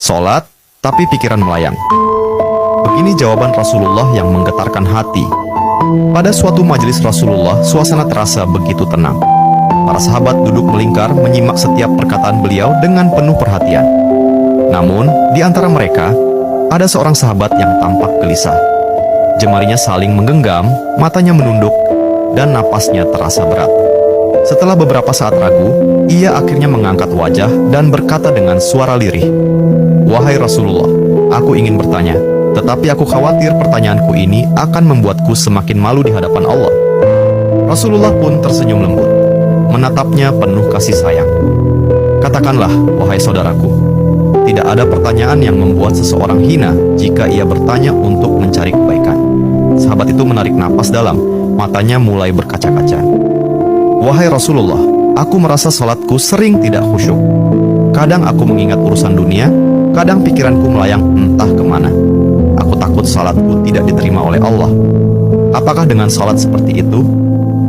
sholat, tapi pikiran melayang. Begini jawaban Rasulullah yang menggetarkan hati. Pada suatu majelis Rasulullah, suasana terasa begitu tenang. Para sahabat duduk melingkar menyimak setiap perkataan beliau dengan penuh perhatian. Namun, di antara mereka, ada seorang sahabat yang tampak gelisah. Jemarinya saling menggenggam, matanya menunduk, dan napasnya terasa berat. Setelah beberapa saat ragu, ia akhirnya mengangkat wajah dan berkata dengan suara lirih, "Wahai Rasulullah, aku ingin bertanya, tetapi aku khawatir pertanyaanku ini akan membuatku semakin malu di hadapan Allah." Rasulullah pun tersenyum lembut, menatapnya penuh kasih sayang. "Katakanlah, wahai saudaraku, tidak ada pertanyaan yang membuat seseorang hina jika ia bertanya untuk mencari kebaikan." Sahabat itu menarik napas dalam, matanya mulai berkaca-kaca. "Wahai Rasulullah, aku merasa salatku sering tidak khusyuk. Kadang aku mengingat urusan dunia, kadang pikiranku melayang entah kemana. Aku takut salatku tidak diterima oleh Allah. Apakah dengan salat seperti itu,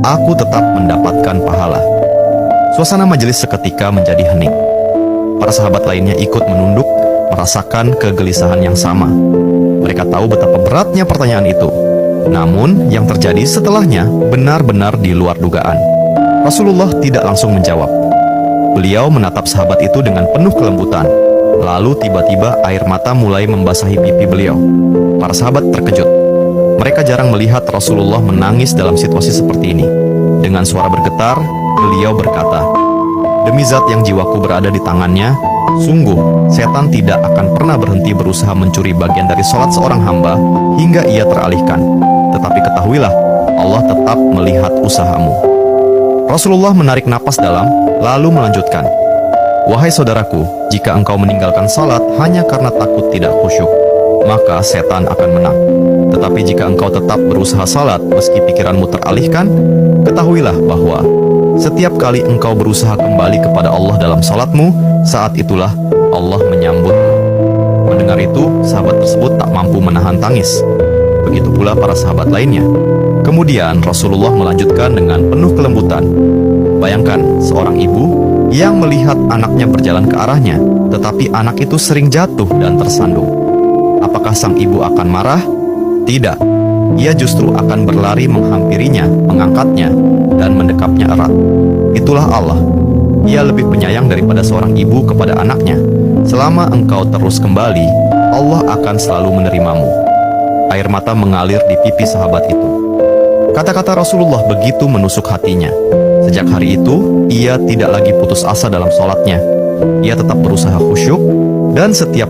aku tetap mendapatkan pahala?" Suasana majelis seketika menjadi hening. Para sahabat lainnya ikut menunduk, merasakan kegelisahan yang sama. Mereka tahu betapa beratnya pertanyaan itu. Namun, yang terjadi setelahnya benar-benar di luar dugaan. Rasulullah tidak langsung menjawab. Beliau menatap sahabat itu dengan penuh kelembutan. Lalu tiba-tiba air mata mulai membasahi pipi beliau. Para sahabat terkejut. Mereka jarang melihat Rasulullah menangis dalam situasi seperti ini. Dengan suara bergetar, beliau berkata, "Demi zat yang jiwaku berada di tangannya, sungguh setan tidak akan pernah berhenti berusaha mencuri bagian dari sholat seorang hamba hingga ia teralihkan. Tetapi ketahuilah, Allah tetap melihat usahamu." Rasulullah menarik napas dalam, lalu melanjutkan, "Wahai saudaraku, jika engkau meninggalkan salat hanya karena takut tidak khusyuk, maka setan akan menang. Tetapi jika engkau tetap berusaha salat meski pikiranmu teralihkan, ketahuilah bahwa setiap kali engkau berusaha kembali kepada Allah dalam salatmu, saat itulah Allah menyambutmu." Mendengar itu, sahabat tersebut tak mampu menahan tangis. Begitu pula para sahabat lainnya. Kemudian Rasulullah melanjutkan dengan penuh kelembutan, "Bayangkan seorang ibu yang melihat anaknya berjalan ke arahnya, tetapi anak itu sering jatuh dan tersandung. Apakah sang ibu akan marah? Tidak. Ia justru akan berlari menghampirinya, mengangkatnya, dan mendekapnya erat. Itulah Allah. Ia lebih penyayang daripada seorang ibu kepada anaknya. Selama engkau terus kembali, Allah akan selalu menerimamu." Air mata mengalir di pipi sahabat itu. Kata-kata Rasulullah begitu menusuk hatinya. Sejak hari itu, ia tidak lagi putus asa dalam sholatnya. Ia tetap berusaha khusyuk, dan setiap